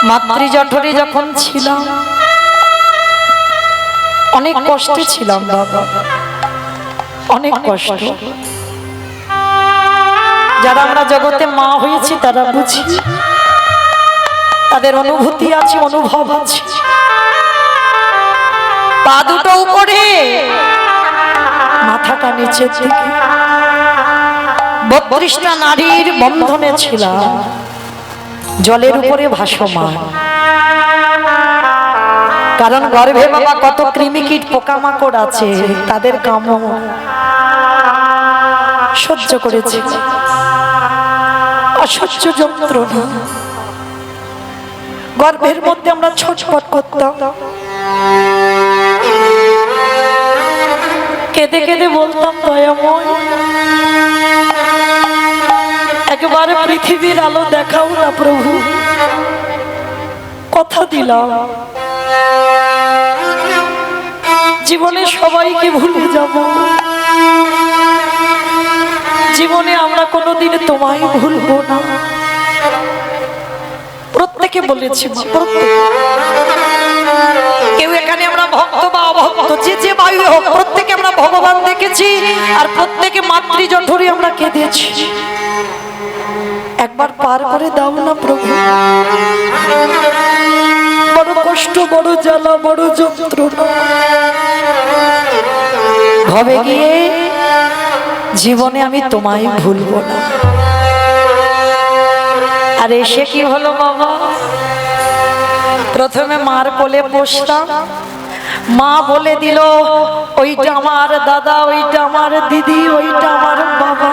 মাতৃজঠরে যখন ছিলাম অনেক কষ্টে ছিলাম বাবা, অনেক কষ্ট। যারা আমরা জগতে মা হয়েছি তারা বুঝি, তাদের অনুভূতি আছে, অনুভব আছে। পা দুটো উপরে, মাথাটা নিচের দিকে, 32টা নারীর বন্ধনে ছিলাম, জলের উপরে ভাসমান। কারণ গর্ভে বাবা কত কৃমিকীট পোকামাকড় আছে, তাদের কামড় সহ্য করেছে, অসহ্য যন্ত্রণা। গর্ভের মধ্যে আমরা ছটফট করতাম, কেঁদে কেঁদে বলতাম, দয়াময় একবারে পৃথিবীর আলো দেখাও না প্রভু। কথা দিলাম জীবনে সবাইকে ভুলে যাব, জীবনে আমরা কোনোদিন তোমায় ভুলবো না। প্রত্যেকে বলেছি, প্রত্যেকে। কেউ এখানে আমরা ভক্ত বা অভক্ত, যে যে বায়ু হোক, প্রত্যেকে আমরা ভগবান দেখেছি, আর প্রত্যেকে মাতৃজঠরে আমরা কেঁদেছি। একবার পার করে দাও না প্রভু। বড় কষ্ট, বড় জ্বালা, বড় যন্ত্রণা। ভবে গিয়ে জীবনে আমি তোমায় ভুলবো না। আর এসে কি হলো বাবা, প্রথমে মার কোলে বসলাম, মা বলে দিল ওইটা আমার দাদা, ওইটা আমার দিদি, ওইটা আমার বাবা।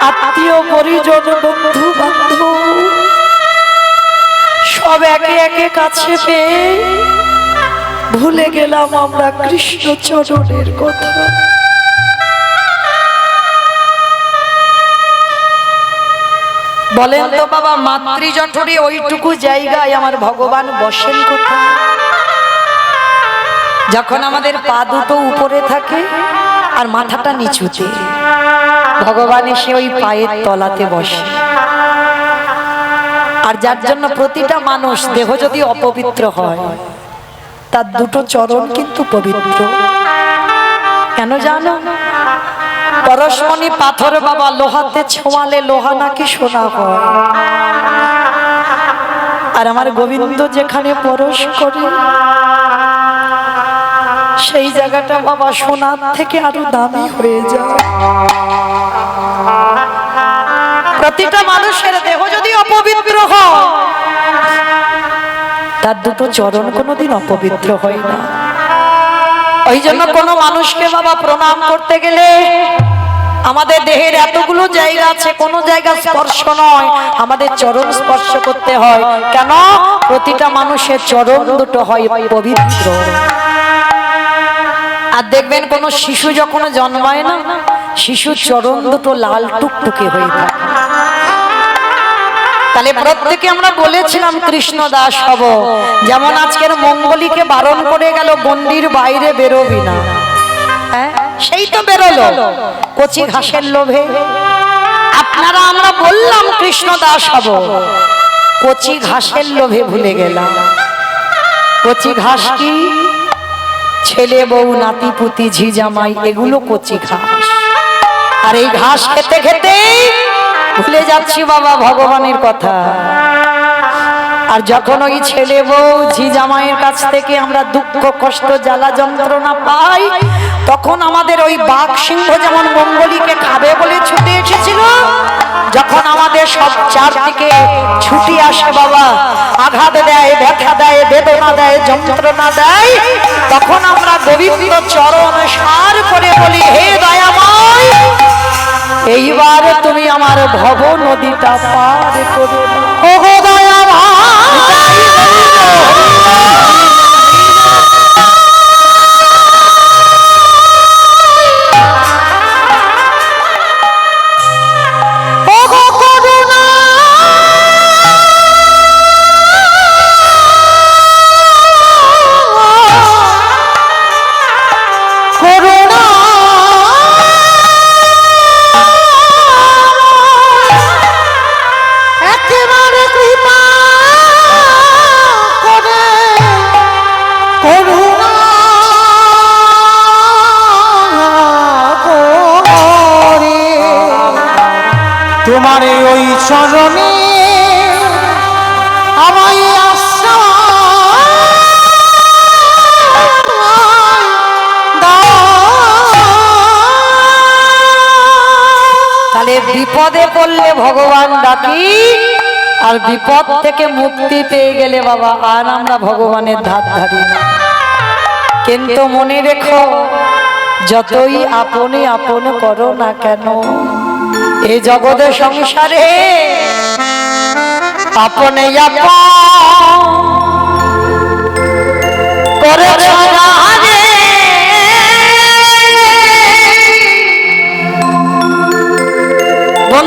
আত্মীয় পরিজন, বন্ধু বান্ধব সব একে একে কাছে পেয়ে ভুলে গেলাম আমরা কৃষ্ণ চরণের কথা। বলেন তো বাবা, মাতৃজঠরে ওইটুকু জায়গায় আমার ভগবান বসেন কোথায়? যখন আমাদের পা দুটো উপরে থাকে আর মাথাটা নিচুতে, ভগবান এসে ওই পায়ের তলাতে বসে। আর যার জন্য প্রতিটা মানুষ, দেহ যদি অপবিত্র হয়, তার দুটো চরণ কিন্তু পবিত্র। কেন জানো? পরশমণি পাথর বাবা, লোহাতে ছোঁয়ালে লোহা নাকি সোনা হয়। আর আমার গোবিন্দ যেখানে পরশ করে, সেই জায়গাটা বাবা সোনার থেকে আরো দামি হয়ে যায়। প্রতিটা মানুষের দেহ যদি অপবিত্র হয়, তার দুটো চরণ কোনোদিন অপবিত্র হয় না। ওই জন্য কোনো মানুষকে বাবা প্রণাম করতে গেলে আমাদের দেহের এতগুলো জায়গা আছে, কোনো জায়গা স্পর্শ নয়, আমাদের চরণ স্পর্শ করতে হয়। কেন? প্রতিটা মানুষের চরণ দুটো হয় পবিত্র। আর দেখবেন কোন শিশু যখন জন্মায় না, শিশুর চরণ দুটো লাল টুকটুকে হয়ে থাকে। তাহলে প্রত্যেকে আমরা বলেছিলাম কৃষ্ণ দাস হব। যেমন আজকের মঙ্গলীকে বারণ করে গেল, গণ্ডির বাইরে বেরোবি না, সেই তো বেরোলো কচি ঘাসের লোভে। আপনারা আমরা বললাম কৃষ্ণ দাস হব, কচি ঘাসের লোভে ভুলে গেলাম। কচি ঘাস কি? ছেলে বউ, নাতি পুতি, ঝি জামাই, এগুলো কচি ঘাস। আর এই ঘাস খেতে খেতে ভুলে যাচ্ছি বাবা ভগবানের কথা। আর যখন ওই ছেলে বউ, ঝি জামাইয়ের কাছ থেকে আমরা দুঃখ, কষ্ট, জ্বালা, যন্ত্রণা পাই, তখন আমাদের ওই বাঘ সিংহ যেমন মঙ্গলীকে খাবে বলে ছুটে এসেছিল, যখন আমাদের সব চারদিকে ছুটি আসে বাবা, আঘাত দেয়, ব্যথা দেয়, বেদনা দেয়, যন্ত্রণা দেয়, তখন আমরা গোবিন্দ চরণ সার করে বলি, হে দয়াময়, এইবার তুমি আমার ভব নদীটা পার করে দাও। ওগো দয়াময়, একেবারে তোমার ওই চরণে আমায় তাহলে বিপদে পড়লে ভগবান ডাকি, আর বিপদ থেকে মুক্তি পেয়ে গেলে বাবা আর আমরা ভগবানের ধার ধারি না। কিন্তু মনে রেখো, যতই আপনি আপন করো না কেন, এই জগতের সংসারে আপনে আপন করে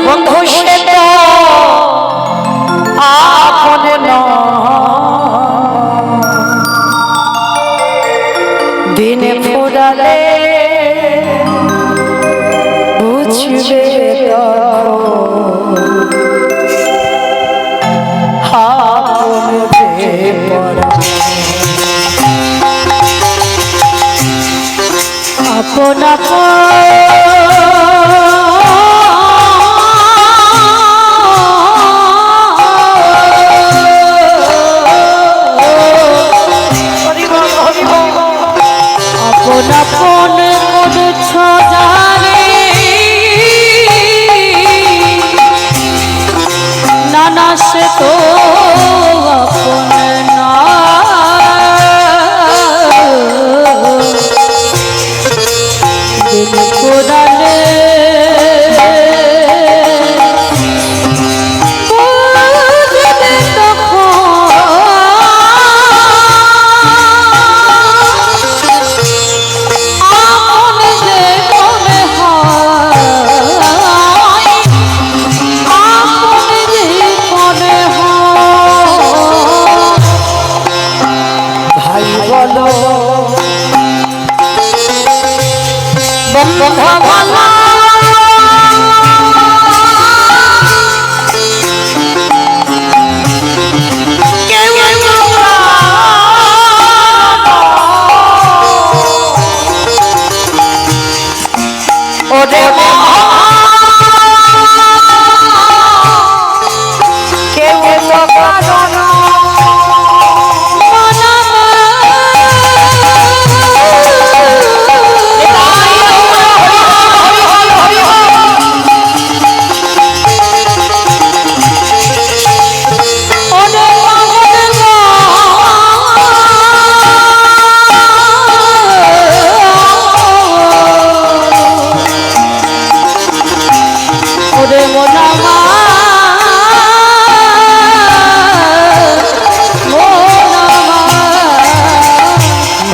বন্ধু সে তো আপনে দিনে ফুরালে বুঝবে আপন আপন করেছ জানে নানা সে তো আপন না দিল কোরালে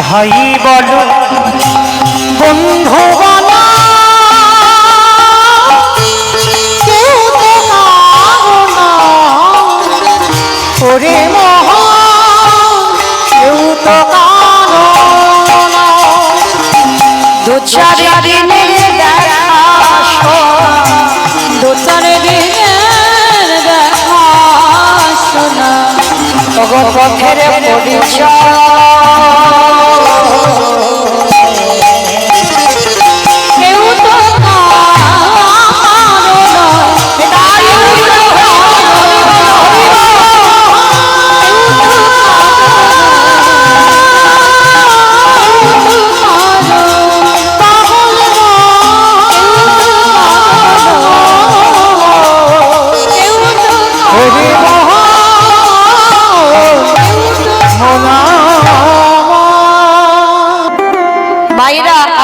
ভাই বলো বন্ধু বলো কেউ তো কারো না ওরে মহান কেউ তো কারো না দু চার দিনের দেখা দু চার দিনের দেখা শোনা পথের পরিচয় কেউ তো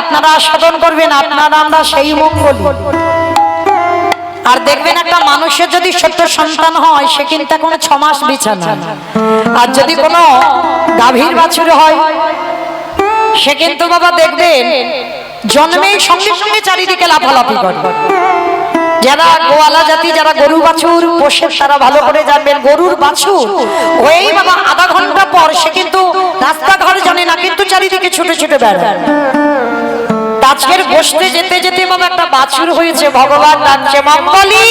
আপনারা সাধন করবেন, আপনারা আমরা সেই মঙ্গল। আর দেখবেন একটা মানুষের যদি সত্য সন্তান হয়, সে কিন্তু এখন 6 মাস বিছানা। আর যদি কোনো গাভীর বাছুর হয়, সে কিন্তু বাবা দেখবেন জন্মেই সঙ্গে সঙ্গে চারিদিকে লাফালাফি করে। যারা গোয়ালা জাতি, যারা গরু বাছুর পোষে, তারা ভালো করে জানবেন গরুর বাছুর ওই বাবা আধা ঘন্টা পর সে কিন্তু রাস্তাঘাট জানে না, কিন্তু চারিদিকে ছুটে ছুটে বেড়ায়। আজকের বসতে যেতে যেতে বাবা একটা বাছুর হয়েছে, ভগবান ডাকছে মঙ্গলি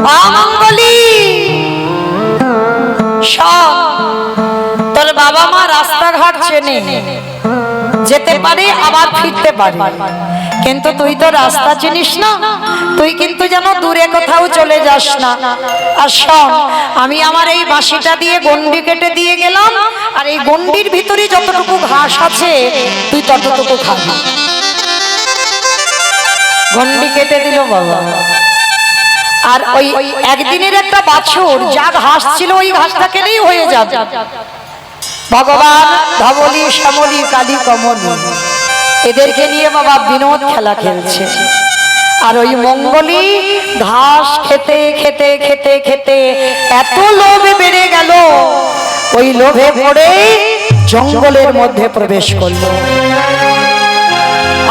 মঙ্গলি সব। তোর বাবা মা রাস্তাঘাট চেনে, যেতে পারে আবার ফিরতে পারে, কিন্তু তুই তো রাস্তা চিনিস না, তুই কিন্তু যেন দূরে কোথাও চলে যাস না। আর শোন, আমি আমার এই বাঁশিটা দিয়ে গন্ডি কেটে দিয়ে গেলাম, আর এই গন্ডির ভিতরে যতটুকু ঘাস আছে তুই ততটুকু খাবি। গন্ডি কেটে দিল বাবা। আর ওই একদিনের একটা বাছুর যা ঘাস ছিল ওই ঘাসটা খেলেই হয়ে যাবে। ভগবান ধবলি শ্যামলি কালী কমলি এদেরকে নিয়ে বাবা বিনোদ খেলা খেলছে। আর ওই মঙ্গলি ঘাস খেতে খেতে খেতে খেতে এত লোভে বেড়ে গেল, ওই লোভে পড়ে জঙ্গলের মধ্যে প্রবেশ করলো।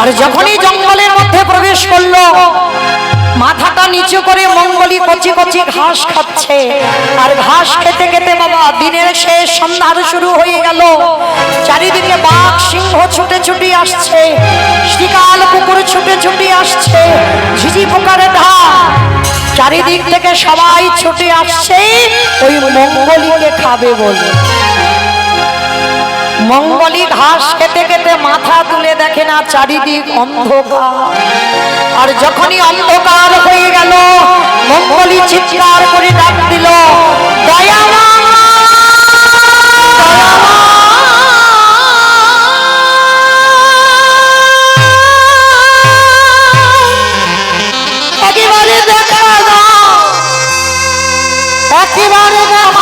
আর যখনই জঙ্গলের মধ্যে প্রবেশ করলো, মাথাটা নিচু করে মঙ্গলি কচি কচি ঘাস খাচ্ছে। আর ঘাস খেতে খেতে বাবা দিনের শেষ, সন্ধ্যার শুরু হয়ে গেল। চারিদিকে বাঘ সিংহ ছুটে ছুটে আসছে, শিকাল কুকুর ছুটে ছুটে আসছে, ঝিঝি পোকার ঢাক, চারিদিক থেকে সবাই ছুটে আসছে ওই মঙ্গলিকে খাবে বলে। মঙ্গলি ঘাস খেতে খেতে মাথা তুলে দেখে না চারিদিক অন্ধকার। আর যখনই অন্ধকার হয়ে গেল, মঙ্গলি চিৎকার করে ডাক দিল, দয়ামা একেবারে দেখা দাও, একেবারে দেখা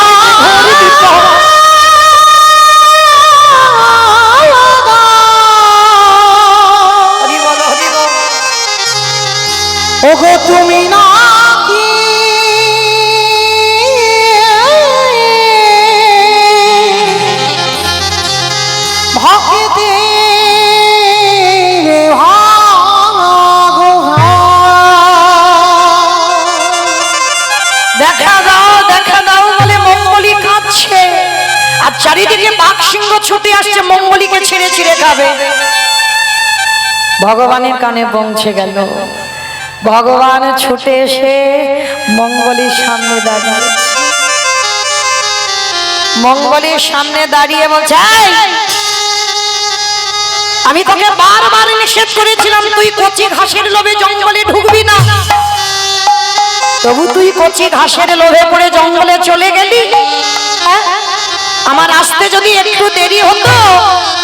ওগো তুমি নাকি ভক্তি দেখা দাও দেখা দাও বলে মঙ্গলি কাঁদছে। আর চারিদিকে বাঘ সিংহ ছুটে আসছে মঙ্গলিকে ছিঁড়ে ছিঁড়ে খাবে। ভগবানের কানে পৌঁছে গেল। ভগবান ছুটে এসে মঙ্গলির সামনে দাঁড়িয়ে, মঙ্গলির সামনে দাঁড়িয়ে বলছে, আমি তোকে বারবার নিষেধ করেছিলাম তুই কচি ঘাসের লোভে জঙ্গলে ঢুকবি না, তবু তুই কচি ঘাসের লোভে পড়ে জঙ্গলে চলে গেলি। আমার আসতে যদি একটু দেরি হতো,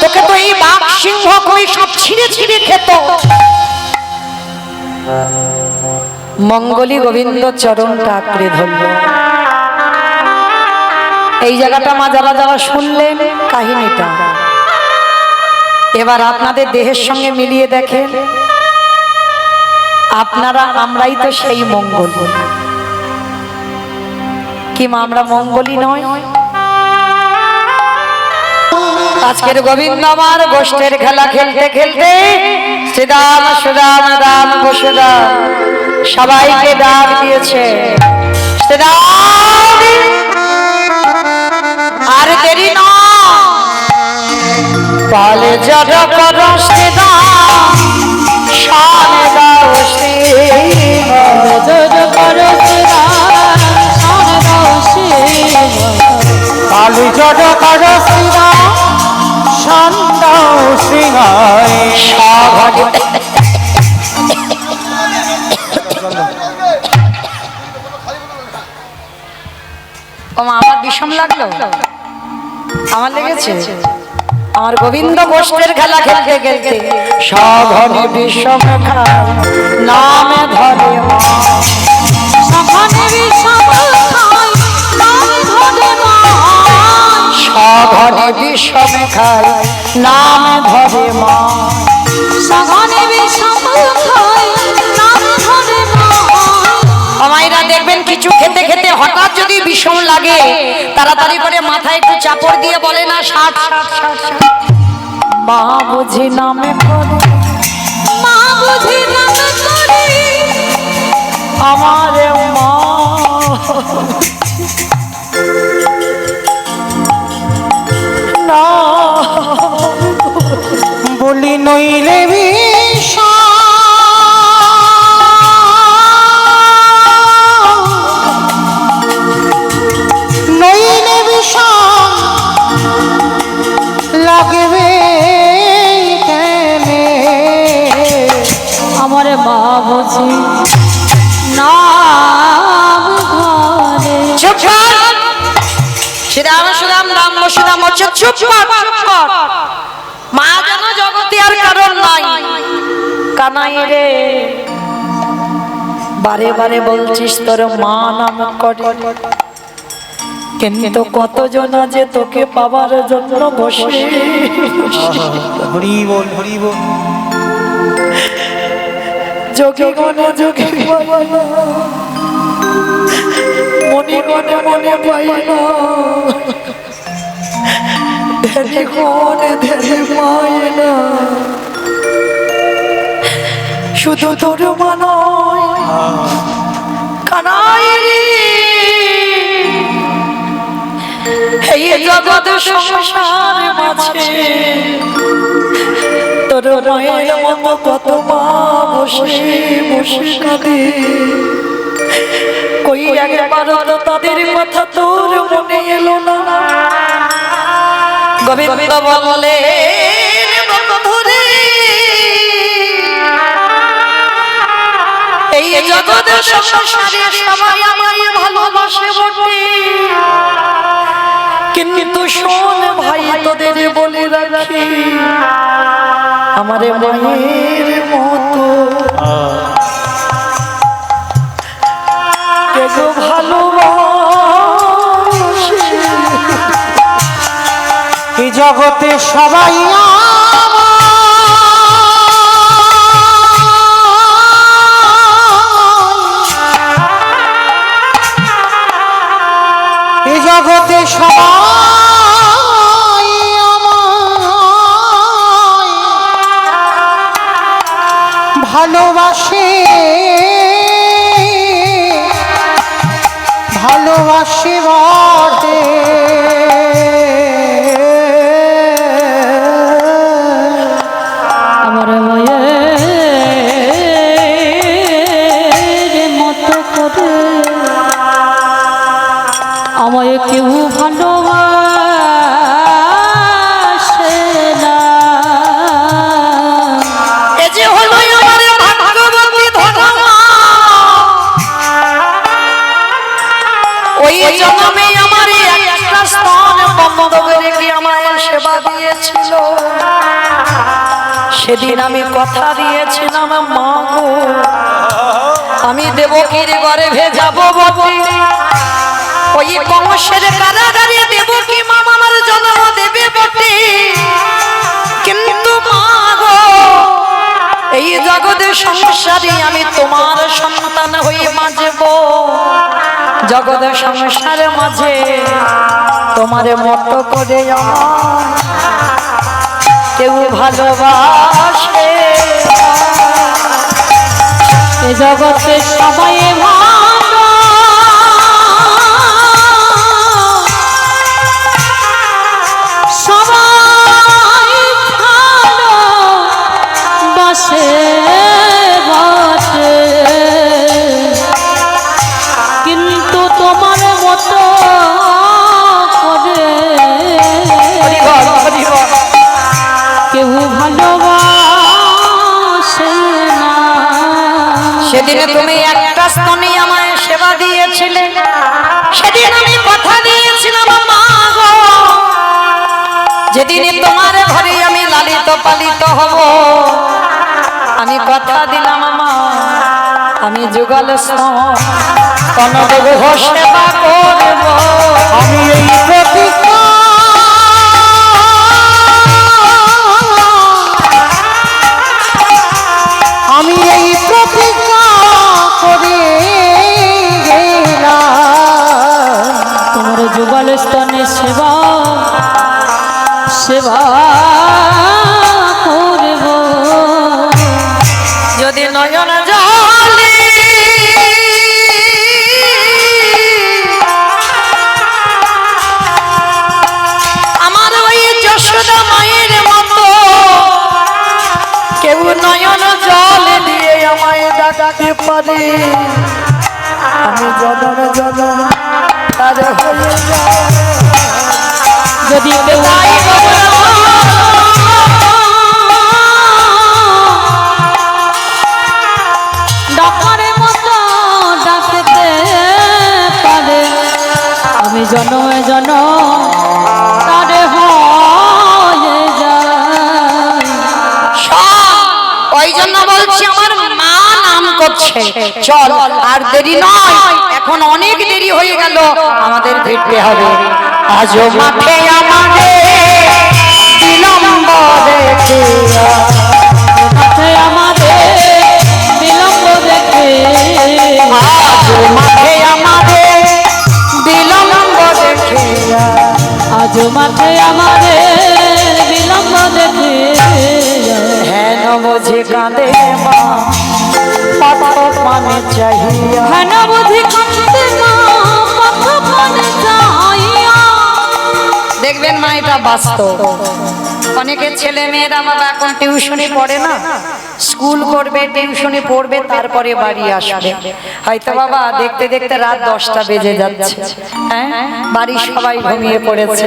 তোকে তো এই বাঘ সিংহ কই সব ছিঁড়ে ছিঁড়ে খেত। মঙ্গলি গোবিন্দ চরণটা আঁকড়ে ধরল। এই জায়গাটা মা যারা যারা শুনলেন কাহিনীটা, এবার আপনাদের দেহের সঙ্গে মিলিয়ে দেখেন, আপনারা আমরাই তো সেই মঙ্গলি। কি মা আমরা মঙ্গলি নয়? আজকের গোবিন্দ আমার গোষ্ঠের খেলা খেলতে খেলতে শ্রীরাম সুরাম রাম বসুরাম সবাইকে ডাক দিয়েছে। শ্রীরাম আর দেরি না, পালে জড় কর শ্রীরাম শানে দাও শ্রীরাম, জড় করো শ্রীরাম, শানে দাও শ্রীরাম, কালী জড় কর শ্রীরাম সন্দাও সিংহায় সাভাগে। আমার বিষম লাগলো, আমার লেগেছে। আমার গোবিন্দ গোষ্ঠের খেলা খেলতে খেলতে সাধনে বিষম খায় নামে ধরে মা, সাধনে বিষম খায় নামে ধরে মা, সাধনে বিষম খায় নামে ধরে মা, সাধনে বিষম খায় নামে ধরে মা। আমায়রা দেখবেন কিছু খেতে খেতে হঠাৎ যদি বিষম লাগে, তাড়াতাড়ি করে মাথায় একটু চাপড় দিয়ে বলে না ষাট ষাট ষাট ষাট। মা বুঝি নামে করে, মা বুঝি নামে করে, আমার মা না বলি নইলে বিষম নইলে বিষম লাগবে কেনে শ্রীরাম সুরাম রাম বসুরাম হচ্ছে চুপ কর, চুপ কর। মা যেন জগতে আর কারণ নাই। কানাই রে বারে বারে বলছিস তোর মা নাম করে, কিন্তু কতজন যে তোকে পাবার জন্য বসে হরি বল হরি বল। যোগে গনে যোগে পাই না, মনে গনে মনে পাই না, ধ্যানে গনে ধ্যানে পাই না, শুধু তোর মানয় কানাই রে। এই জগৎ সংসার মাঝে তোর মায়ের মতো কত মা বসে বসে কাঁদে, কই একবার তো তাদের কথা তোর মনে এলো না। গোবিন্দ বলে বন্ধুরে, এই জগৎ সংসারে সবাই আমায় ভালোবাসে বটে, কিন্তু শোন ভাই তোদের বলে রাখি, আমারে মায়ের মতো কে গো ভালোবাসে। এই জগতে সবাই এই জগতে সবাই ভালোবাসে, ভালোবাসে বটে। আমার মায়ের মতো করে আমায় কেউ ভালোবাসে না। এ যে হলো আমার ভাগ্যবতী ধর্মা, ওই জন্মে আমার একটা স্থান বন্ধ করে কি আমার সেবা দিয়েছিল। সেদিন আমি কথা দিয়েছিলাম মা গো, আমি দেবকীর গর্ভে যাব বটে, ওই কংসের কারাগারে দেবকী মা আমার জন্ম দেবে বটে, কিন্তু মা গো এই জগতের সংসারে আমি তোমার সন্তান হয়ে বাঁচব। জগতের সংসারের মাঝে তোমার মতো করে আমার কেউ ভালোবাসে। এ জগতে সবাই ভালো, সবাই ভালো বাসে বটে, কিন্তু তোমার মতো করে কেউ ভালোবাসে না। সেদিন তুমি একটা স্তনে আমায় সেবা দিয়েছিলে, সেদিন আমি কথা দিয়েছিলাম মা গো, যেদিন তোমার ঘরে আমি লালিত পালিত হব, আমি কথা দিলাম মা আমি যুগল স্তন দেব সেবা করব। আমি এই প্রতিজ্ঞা আমি এই প্রতিজ্ঞা করে গেলাম, তোমার যুগল স্তনে সেবা সেবা করব। যদি নয়ন জলে আমার ওই যশোদা মায়ের মতো কেউ নয়ন জল দিয়ে আমায় ডাকতে পারে, আমি জনম জনম তার হয়ে যাই। যদি কেউ ডাকারে মতো ডাকতে পারে, আমি জনমে জনম করছে, চল আর দেরি নয়, এখন অনেক দেরি হয়ে গেল, আমাদের ফিরতে হবে। আজও মাঠে আমাদের বিলম্ব দেখিয়া, মাঠে আমাদের বিলম্ব দেখে, আজও মাঠে আমাদের বিলম্ব দেখিয়া, আজ মাঠে আমাদের বিলম্ব দেখে, হেন বুঝি কাঁদে মা পথ মানে চাহিয়া। হেন বুঝি কাঁদে মা পথ পানে চাহিয়া। দেখবেন মা, এটা বাস্তব। অনেকের ছেলে মেয়েরা বাবা এখন টিউশনি পড়ে না, স্কুল করবে, টিউশনি পড়বে, তারপরে বাড়ি আসবে। হয়তো বাবা দেখতে দেখতে রাত 10টা বেজে যাচ্ছে, হ্যাঁ, বাড়ির সবাই ঘুমিয়ে পড়েছে।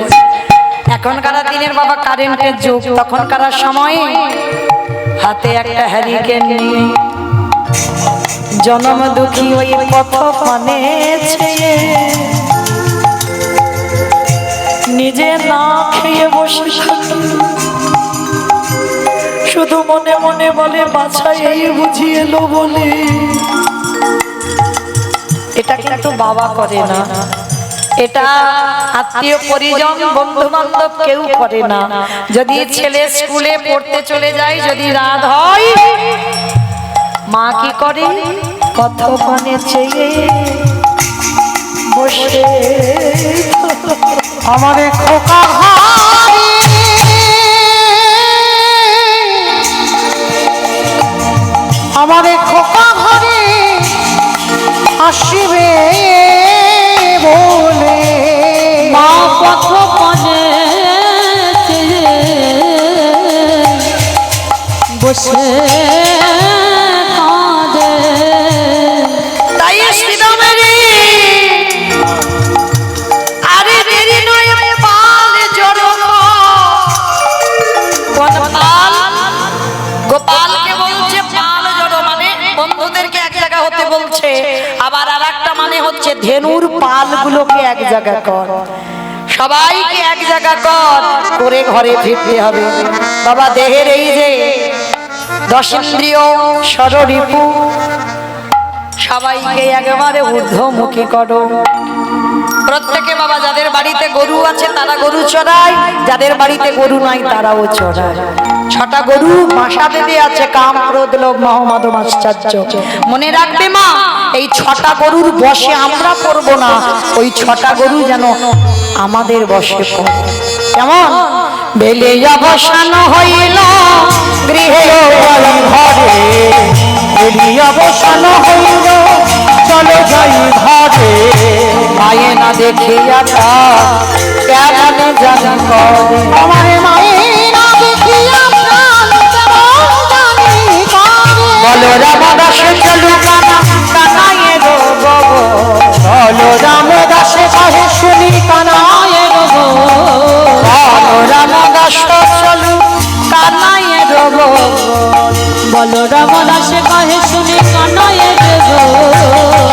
এখনকার দিনের বাবা কারেন্টের যুগ, তখনকার সময়ে হাতে একটা হ্যারিকেন নিয়ে জনম দুঃখী ওই পথ পানে ছেয়ে নিজে না খেয়ে বসে থাকি, শুধু মনে মনে বলে বাছা এই বুঝি এলো বলে। এটা কিন্তু বাবা করে না, এটা আত্মীয় পরিজন বন্ধু বান্ধব কেউ করে না। যদি ছেলে স্কুলে পড়তে চলে যায়, যদি রাত হয়, মা কি করে, পথ পানে চেয়ে বসে আমারে খোকা ঘরে, আমারে খোকা ঘরে আসিবে বলে, মা পথ পানে বসে কাঁদে। তাই শ্রীরামেরই আরে দেরি নয়, পাল জড়ো কোন পাল, গোপালকে বলছে পাল জড়ো, মানে বন্ধুদেরকে এক জায়গা হতে বলছে। আবার আরেকটা মানে হচ্ছে ধেনুর পালগুলোকে এক জায়গা কর, সবাইকে এক জায়গা কর, করে ঘরে ফিরতে হবে। বাবা দেহের এই যে 10 ইন্দ্রিয় ষড়রিপু সবাইকে একেবারে ঊর্ধ্বমুখী করো। প্রত্যেকে বাবা, যাদের বাড়িতে গরু আছে তারা গরু চড়ায়, যাদের বাড়িতে গরু নাই তারাও চড়ায়। 6টা গরু মাসা বেঁধে আছে, কাম ক্রোধ লোভ মোহ মদ মাশ্চর্য। মনে রাখবে মা, এই 6টা গরুর বশে আমরা পড়বো না, ওই 6টা গরু যেন আমাদের বশে পড়ে। কেমন বেলে অবসান হইল গৃহে ঘরে, এলি অবসান হইল চলো যাই ঘরে, পায়ে না দেখিয়া কেমন জানি করে। আমার মায়ের না দেখিয়া প্রাণ কেমন জানি করে। বলো রামদাসে চলু কানা কানায়ে গো গো, বলো রামদাসে কহে শুনি কানায় গো, বলো রামদাস চলু কানায়ে গো গো, বলো রামদাসে কহে শুনি কানায় দেব।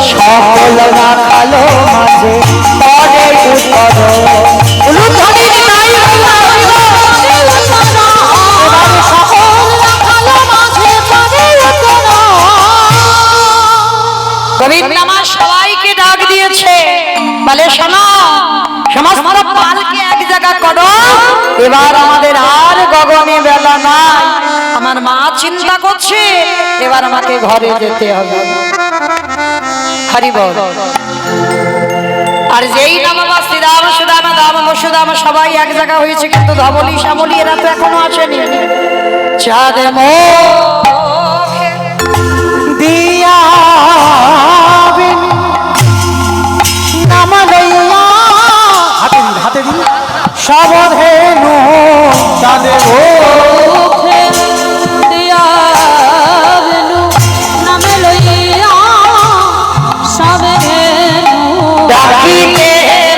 সকল রাখালো মাঝে পরে উত্তর। উলুধ্বনি নাই এবারে সকল রাখালো মাঝে পড়ে উত্তর। গোবিন্দ আমার সবাইকে ডাক দিয়েছে, বলে শোনো, সমস্ত পালকে এক জায়গা করো, এবার আমাদের আর গগনে বেলা নাই। আমার মা চিন্তা করছে, এবার আমাকে ঘরে যেতে হবে। হরি বল। আর যেই না বাবা শ্রীরাম সুদামা দাম বসুদাম সবাই এক জায়গা হয়েছে, কিন্তু ধবলি শ্যামলি এরা তো এখনো আসেনি। চাঁদ মুখে দিয়া নাম লইয়া হাতে দিন সবধেনু চাঁদে ও মুখে দিয়া বেনু নামে লইয়া সবে ধেনু। ডাকিতে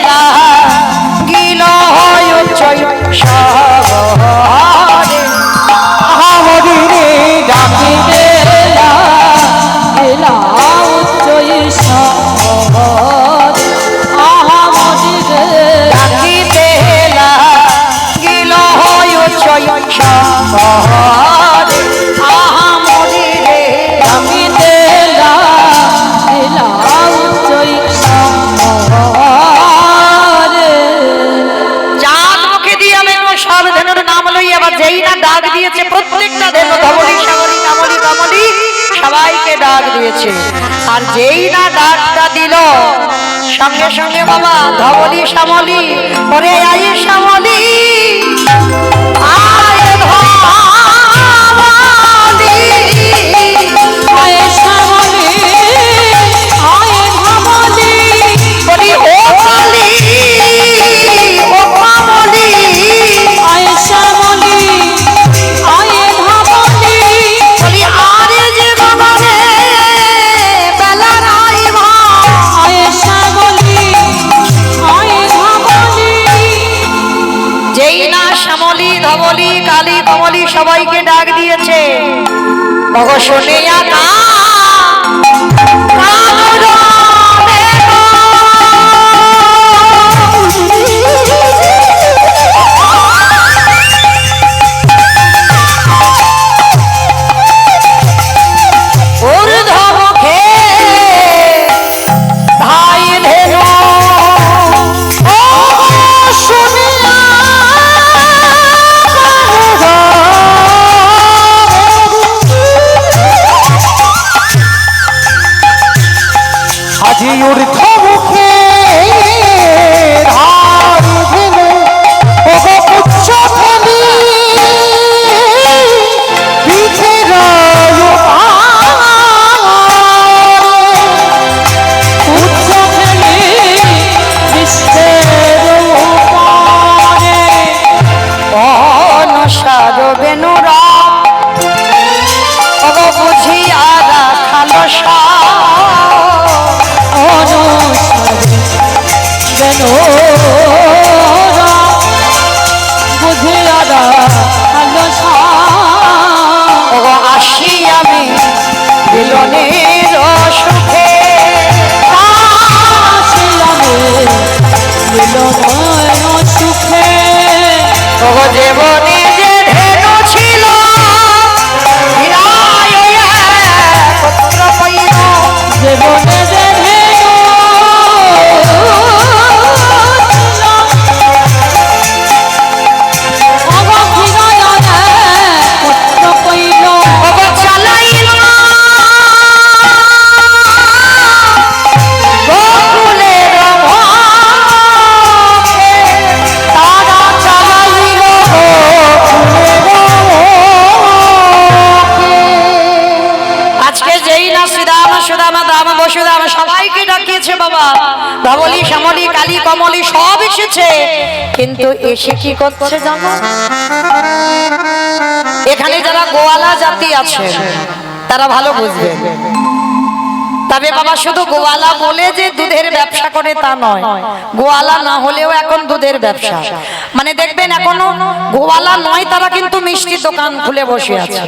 লাগিল হয় চৈ সবরে, আহামরিরে ডাকিতে এলা উচ্চই সবর আহামদিরে। ডাকিতে লাগিল হয় চৈ সবরে, আহামরি রে ডাকিতে দিয়েছে। আর যেই না ডাকটা দিল সঙ্গে সঙ্গে বাবা ধবলি শ্যামলি, ওরে আই শ্যামলি আয় ধবলি, আয় শ্যামলী আয় ধবলী, বলি ও কালী ও কামলি, আয় শ্যামলী আয় ধবলী, বলি আরে যে বাবা রে বেলা নাই ভাই, আয় শ্যামলী আয় ধবলী। যেই না শ্যামলি ধবলি কালী কমলি সবাইকে ডাক দিয়েছে, ওগো শুনিয়া আজি ঊর্ধ্ব মুখে ধার ভেঙে ওগো উচ্চ ফেলি পিঠের উচ্চ ফেলি বিশ্বের উপরে, অনসার বেনুরা ওগো বুঝিয়া রাখালো অনুসারে বেনোরা বুঝিয়া রাখালো ওগো আসি আমি মিলনের সুখে, মিলনের সুখে, ওগো জীবনে যে ধেনু ছিল হীরায় পুত্র পৈল, জীবনে যে পুত্র পৈল, ওগো চালাইল গোকুলের ভোগে, তারা চালাইল আজকে যেই না শ্রীরাম সুদামা দাম বসুদাম সবাইকে ডাকিয়েছে বাবা, ধবলি শ্যামলি কালী কমলি সব এসেছে, কিন্তু এসে কি করছে জানো? এখানে যারা গোয়ালা জাতি আছে তারা ভালো বুঝবে। তবে বাবা শুধু গোয়ালা বলে যে দুধের ব্যবসা করে তা নয়, গোয়ালা না হলেও এখন দুধের ব্যবসা, মানে দেখবেন এখনো গোয়ালা নয় তারা কিন্তু মিষ্টির দোকান খুলে বসে আছে।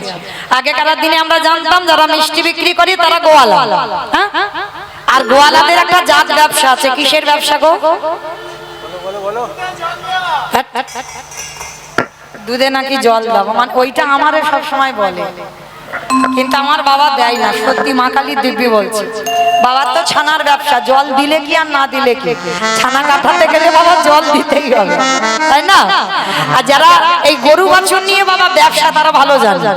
আগেকার দিনে আমরা জানতাম যারা মিষ্টি বিক্রি করে তারা গোয়ালা, হ্যাঁ? আর গোয়ালাদের একটা জাত ব্যবসা আছে। কিসের ব্যবসা গো? দুধে নাকি জল দাও, মানে ওইটা আমারে সব সময় বলে, কিন্তু আমার বাবা দেয় না। সত্যি মা কালী দিব্যি বলছে, বাবার তো ছানার ব্যবসা, জল দিলে কি আর না দিলে কি, ছানা কাটাতে গেলে বাবা জল দিতেই হবে, তাই না? আর যারা এই গরু বাছুর নিয়ে বাবা ব্যবসা তারা ভালো জানে,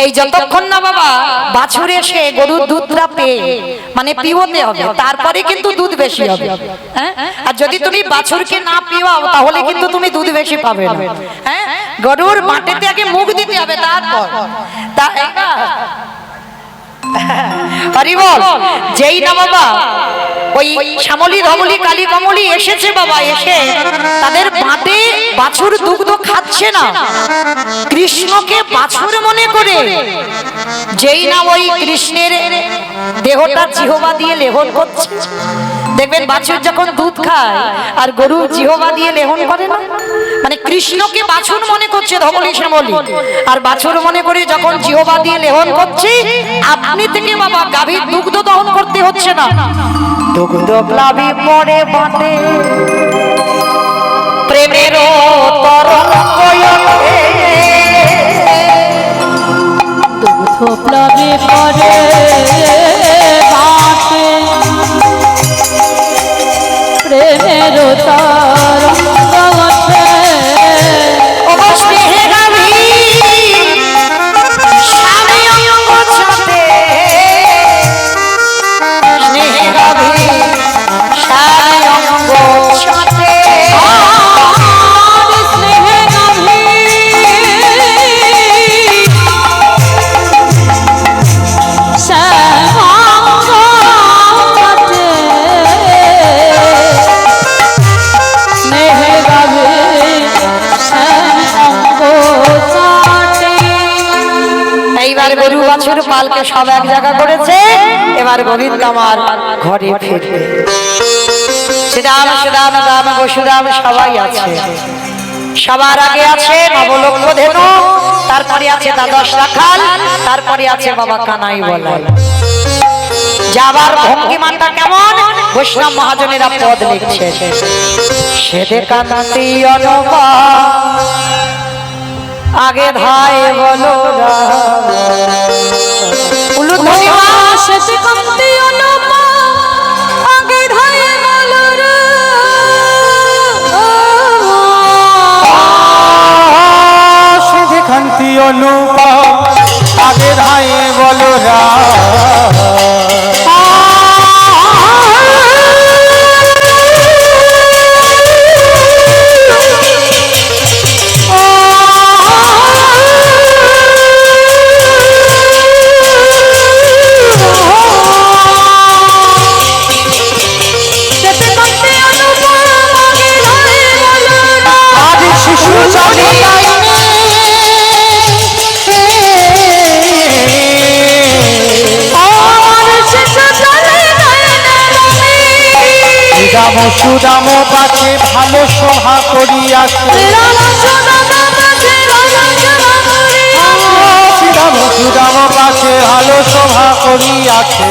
এই যতক্ষণ না বাবা বাছুর এসে গরুর দুধটা পেয়ে মানে পিওতে হবে, তারপরে কিন্তু দুধ বেশি হবে, হ্যাঁ? আর যদি তুমি বাছুরকে না পিওয়াও তাহলে কিন্তু তুমি দুধ বেশি পাবে না, হ্যাঁ? গরুর মাটিতে আগে মুখ দিতে হবে, তারপর হরি বল। যেই না বাবা ওই শ্যামলী ধবলি কালী কমলি এসেছে বাবা, এসে তাদের বাঁধে বাছুর দুগ্ধ খাচ্ছে না, কৃষ্ণকে বাছুর মনে করে যেই না ওই কৃষ্ণের দেহটা জিহবা দিয়ে লেহন করছে। দেখবেন বাছুর যখন দুধ খায় আর গরু জিহবা দিয়ে লেহন করে না, মানে কৃষ্ণকে বাছুর মনে করছে ধবলি শ্যামলী, আর বাছুর মনে করে যখন জিহবা দিয়ে লেহন করছে, আপনি থেকে বাবা গাভীর দুগ্ধ দহন করতে হচ্ছে না, দুগ্ধ প্লাবী পড়ে বাটে প্রেমের তরঙ্গ ওঠে, দুগ্ধ প্লাবে পরে বাটে প্রেমের তরঙ্গ ওঠে, অবশ্যই হে গাভী স্বামী অঙ্গ ছাতে গোপালকে সব এক জায়গা করেছে, এবার গোবিন্দ আমার ঘরে ফিরবে। শ্রীরাম শ্রীরাম রাম বসুরাম সবাই আছে, সবার আগে আছে নবলক্ষ ধেনু, তারপরে আছে দ্বাদশ রাখাল, তারপরে আছে বাবা কানাই বলাই। যাবার ভঙ্গিমানটা কেমন, বৈষ্ণব মহাজনেরা পদ লিখছে। সেদে কান্তি অনুপা আগে ধায় বলো উলুধ্বনি মা। সেতে কান্তি অনুপা আগে ধায়ে বলো রে। সেদে কান্তি অনুপা আগে ধায়ে বলো রা। সুদাম পাছে ভালো সভা করিয়াছে, শ্রীরাম সুদাম পাছে ভালো সভা করিয়াছে।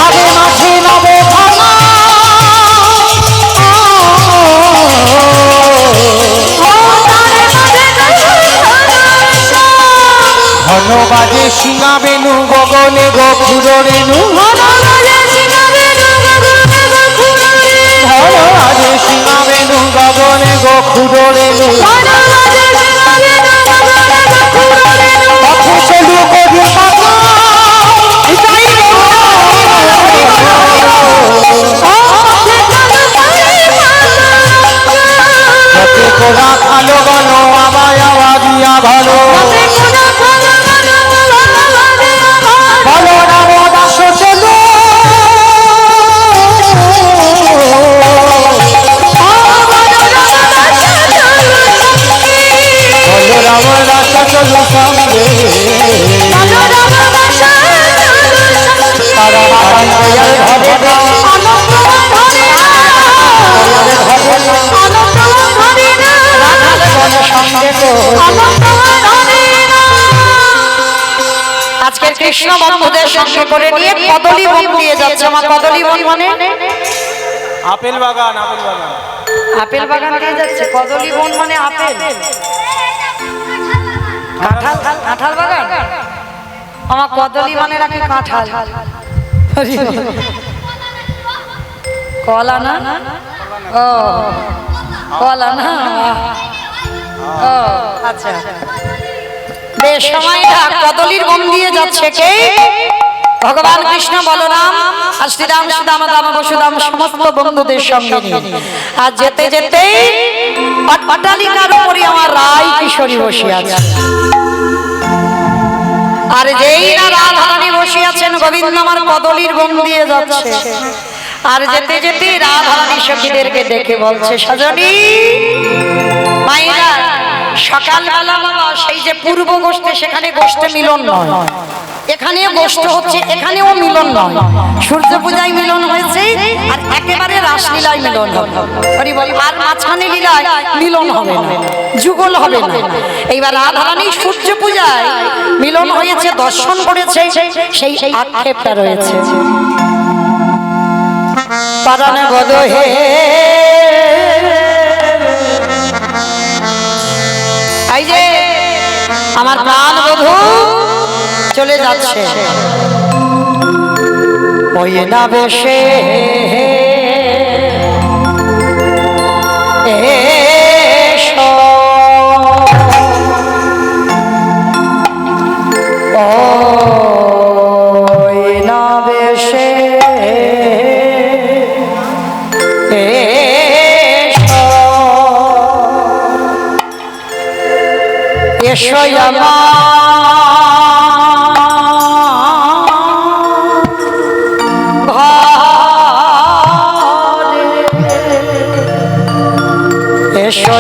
আগে মাঝে নব ভাঙা ঘন বাজে সিঙা বেনু গগনে গভুর রেণু, ঘন বাজে সিঙা বেনু গগনে গভুর রেণু। পথে চলু করি পাতা পথে কোরা খালো গণ আমায় আওয়াজিয়া ভালো। বলো রাম দাস চলো বলো রাম দাস চলো সঙ্গে, তারা ঘরে আজকের কৃষ্ণ বন্ধুদের সঙ্গে করে নিয়ে কদলী বন দিয়ে যাচ্ছে। আমার কদলী বন মানে আপেল বাগান, আপেল বাগান, আপেল বাগান দিয়ে যাচ্ছে। কদলী বন মানে আপেল, কাঁঠাল, কাঁঠাল বাগান। আমার কদলী মানে রাখে কাঁঠাল, কলা না? ও কলা না? ও আচ্ছা, বেশ সময়টা কদলীর বন দিয়ে যাচ্ছে কে? ভগবান কৃষ্ণ বলরাম আর শ্রীরাম সুদাম দাম বসুদাম সমস্ত বন্ধুদের সঙ্গে নিয়ে। আর যেতে যেতে অট্টালিকার উপরে আমার রায় কিশোরী বসে আছে। আর যেই না রাধারানী বসে আছেন, গোবিন্দ আমার কদলীর বন দিয়ে যাচ্ছে। আর যেতে যেতে রাধারানী সখীদেরকে দেখে বলছে, সজনী মাইরা সকালবেলা বাবা সেই যে পূর্ব গোষ্ঠে, সেখানে গোষ্ঠে মিলন নয়, এখানেও গোষ্ঠ হচ্ছে, এখানেও মিলন নয়। সূর্য পূজায় মিলন হয়েছে, আর একেবারে রাসলীলায় মিলন হবে। আর মাঝখানে লীলায় মিলন হবে না, যুগল হবে না। এইবার রাধারানী সূর্য পূজায় মিলন হয়েছে, দর্শন করেছে, সেই আক্ষেপটা রয়েছে। পারানে বদ হে এই যে আমার প্রাণ বধূ চলে যাচ্ছে, ওই না বেশে এসো, ওই না বেশে এসো এসো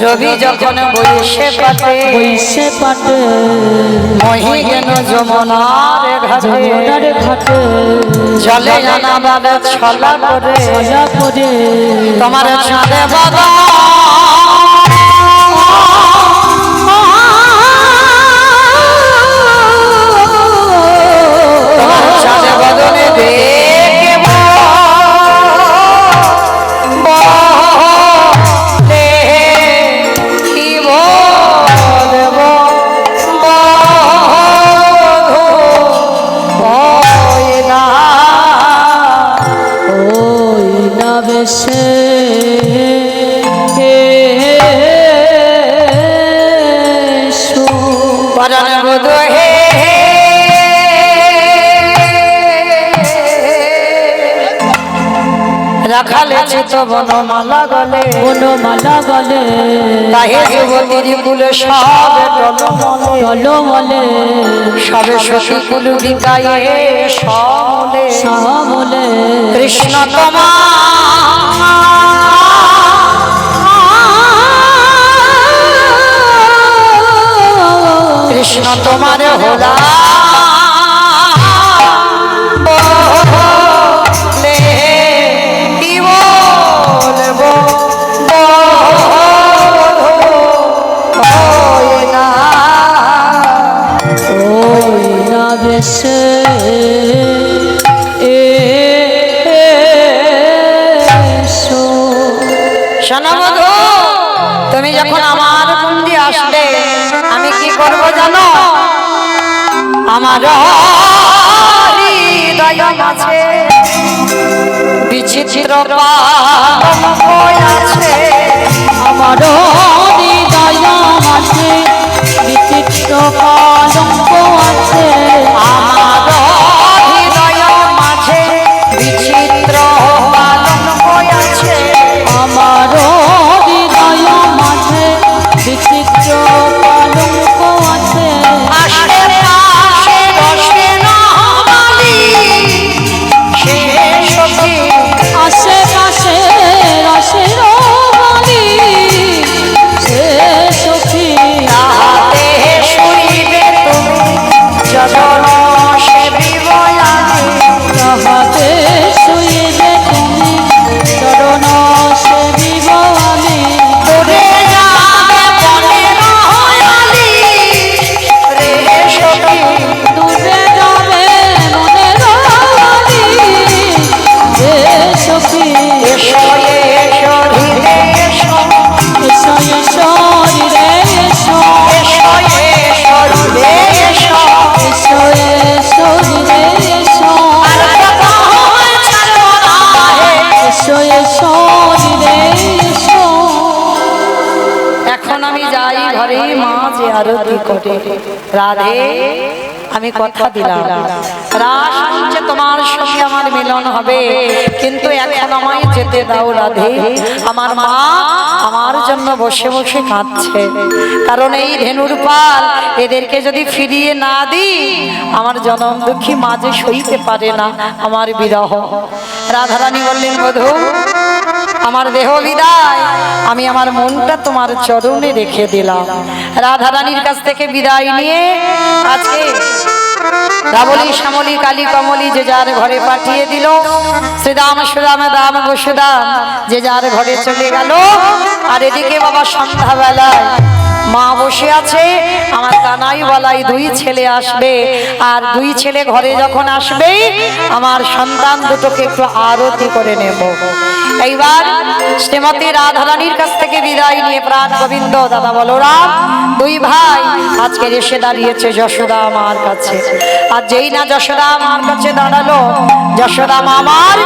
রবি যখন বইসে পাটে বৈশে পাটে মহি গেল যমুনার ঘাটে যমুনার ঘাটে জলে জানা বাবা ছলা করে ছলা করে তোমার চাঁদে বাবা তোমার চাঁদে বদলে দেখব বলে কি বলব বধূ বয়না ওই না বেশে পরাণ বধূ হে রাখালে চিত বনমালা গলে বনমালা গলে তাহে যুবতীর কুল সব টলমলে টলমলে সবে সখী কুল বিকায়ে সমলে সামলে কৃষ্ণ তোমার কৃষ্ণ তোমার হোলা বলে কি বলব বধূ বয়না ওই না বেশে শোনো বধূ, তুমি যখন আমার কুণ্ডে আসবে আমি কি করব জানো? আমার হৃদয় মাঝে বিচিত্র কলঙ্ক আছে আমার হৃদয় মাঝে বিচিত্র কলঙ্ক আছে আমার হৃদয় মাঝে বিচিত্র কলঙ্ক আছে আমার হৃদয় মাঝে বিচিত্র কলঙ্ক আছে আশেপাশে বসে না মালি সে সখী আশেপাশে রসের বালি সে সখী তাহাতে শুইবে তুমি যজন সেবী বয়ানে তাহাতে শুইবে তুমি চরণ সেবিব আমি দূরে যাবে বনে রয়ালি রে সখী দূরে যাবে মনের বালি হে সখী এসো এসো হৃদে এসো এসো এসো রে এসো এসো এসো হৃদে এসো এসো এসো রে এসো আর কখন ছাড়ো না হে এসো এসো রে এসো এখন আমি যাই ঘরে মা যে আরতি করে রাধে আমি কথা দিলাম রাস হচ্ছে তোমার সঙ্গে আমার মিলন হবে কিন্তু এখন আমায় যেতে দাও রাধে আমার মা আমার জন্য বসে বসে কাঁদছে কারণ এই ধেনুর পাল এদেরকে যদি ফিরিয়ে না দিই আমার জনম দুঃখী মা যে সইতে পারে না আমার বিরহ রাধারানী বললেন বধূ আমার দেহ বিদায় আমি আমার মনটা তোমার চরণে রেখে দিলাম রাধারানীর কাছ থেকে বিদায় নিয়ে আজকে রাবলী শ্যামলী কালী কমলী যে যার ঘরে পাঠিয়ে দিল শ্রীরাম সুরাম দাম গোসুদাম যে যার ঘরে চলে গেল আর এদিকে বাবা সন্ধ্যাবেলায় মা বসে আছে আমার কানাই বলাই দুই ছেলে আসবে আর দুই ছেলে ঘরে যখন আসবে আমার সন্তান দুটোকে একটু আরতি করে নেব এইবার শ্রীমতী রাধারানীর কাছ থেকে বিদায় নিয়ে প্রাণ গোবিন্দ দাদা বলরাম দুই ভাই আজকে এসে দাঁড়িয়েছে যশোদা মার কাছে আর যেই না যশোদা মার কাছে দাঁড়ালো যশোদা মামার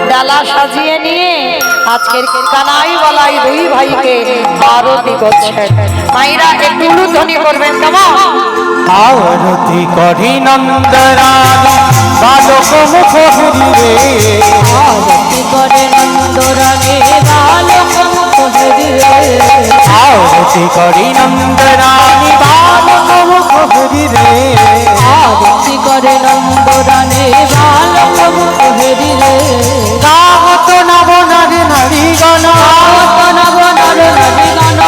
ডালা সাজিয়ে নিয়ে আজকের কানাই বলাই দুই ভাইকে আরতি করছে মাইরা একটু উলুধ্বনি করবেন কেমন আরতি করি নন্দরানী বালক মুখ হরিরে আরতি করে নন্দরানী বালক মুখ হরিরে আরতি করি নন্দরানী বালক মুখ হরিরে আরতি করে নন্দরানী বালক মুখ হরিরে গাহত নব নারী নারী গণ নব নর নবী গণ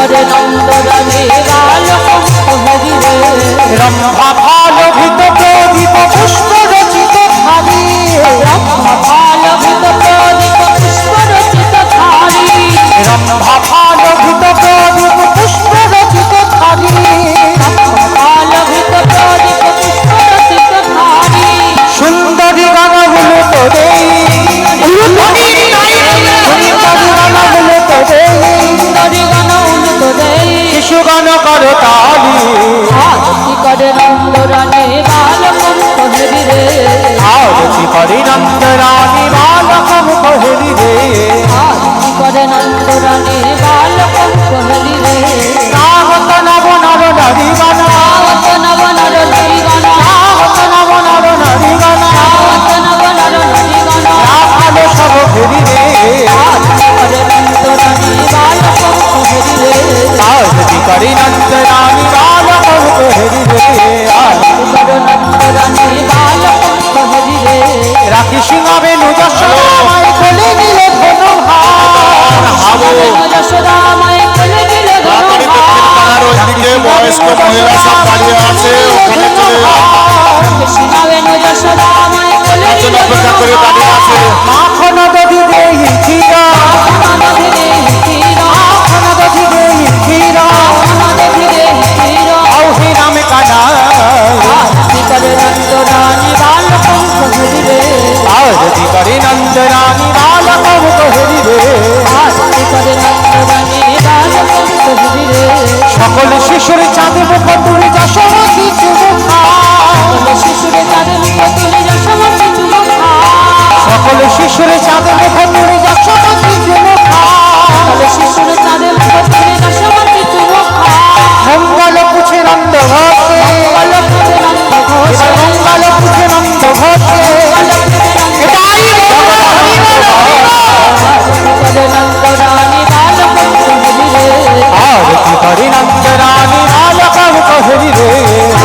করে নন্দরানী বালক হরি রে রম্ভা ফালভিত প্রদীপ পুষ্প রচিত থালি ব্রহ্ম ফালভিত প্রদীপ পুষ্প রচিত থালি রম্ভা ফালভিত প্রদীপ পুষ্প রচিত থালি ফালভিত প্রদীপ পুষ্প রচিত থালি সুন্দরী গানগুলো তোরে সুন্দরী গানগুলো তোরে সুন্দরী গান উলুত দেই শিশু গান করো তালি আরতি করে নন্দরানী বালক হরি রে আরতি করে নন্দরানী বালক হরি রে আরতি করে নন্দরানী বালক হরি রে নাগত নব নর নারী গান আওত নব নর নারী গান নাগত নব নর নারী গান আওত নব নর নারী গান ভালো সব হরি রে আরতি করে নন্দরানী বালক হরি রে আরতি করে নন্দরানী বালক হরি রে আরতি করে নন্দরানী বালক হরি রে রাখি সিংহাবে যশোদামায় কোলে নিলে যশোদামায় কোলে দিল তাড়াতাড়ি দক্ষিণ পাড়ার ওইদিকে বয়স্ক মহিলা সব দাঁড়িয়ে আছে, ওখানে চলে যাও। কৃষ্ণাবেন যশোদামায় কোলে তার জন্য দিল অপেক্ষা করে দাঁড়িয়ে আছে। মাখন দধি দেই ক্ষীরা নদীরে ক্ষীর মাখন দধি দেই ক্ষীরা নদীরে ক্ষীর আউহি নামে কানা আরতি করে নন্দরানী বালক হরি রে আরতি করে নন্দরানী বালক হরি রে আরতি করে নন্দরানী বালক হরি রে সকল শিশুর চাঁদ মুখ তুলি যশোমতী চুমুখা সকল শিশুরে তাদের মুখ তুলে যশোমতী চুমুখা সকল শিশুর চাঁদ মুখ তুলি যশোমতী চুমুখা সকল শিশুরে তাদের মুখ তুলে যশোমতী চুমুখা মঙ্গল পুছে নন্দ ঘোষে বালক করে নন্দ ঘোষ মঙ্গল পুছে নন্দ ঘোষে এটাই করে নন্দরানী বালক হরি রে আরতি করে নন্দরানী বালক হরি রে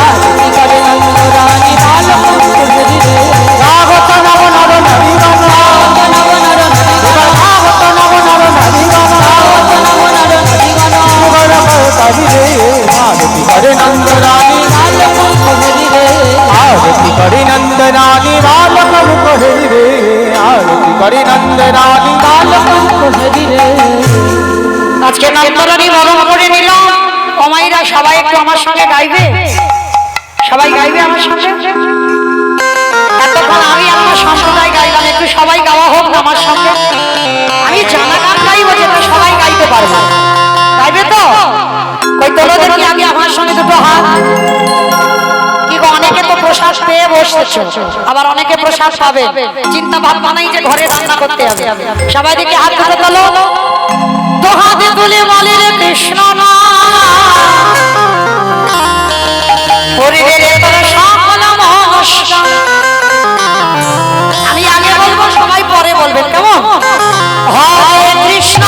আরতি করে নন্দরানী বালক হরি রে রাগত নব নর নারী গান নব নর নদী রাগত নব নর নারী গান নব নর নদী গান সুগর করি রে আরতি করে নন্দরানী বালক হরি রে আরতি করে নন্দরানী বালক হরি রে আরতি করে নন্দরানী বালক হরি রে আজকে নন্দরানী বরণ করে নিলাম। কমাইরা সবাই একটু আমার সঙ্গে গাইবে, সবাই গাইবে আমার সঙ্গে। এতক্ষণ আমি আমার সম্প্রদায় গাইলাম, একটু সবাই গাওয়া হোক না আমার সঙ্গে। আমি জানা গান গাইবো যেটা সবাই গাইতে পারবো। গাইবে তো? ওই তোলো দেখি আমি আমার সঙ্গে দুটো হাত। কি গো, অনেকে তো প্রসাদ পেয়ে বসেছো, আবার অনেকে প্রসাদ পাবে। চিন্তা ভাবনা নাই যে ঘরে রান্না করতে হবে। সবাই দেখি হাত দুটো তোলো। তো হাতে তুলে বলে রে কৃষ্ণ না হরিদের তোর সকল মনস্কার। আমি আগে বলবো, সবাই পরে বলবেন, কেমন? হরে কৃষ্ণ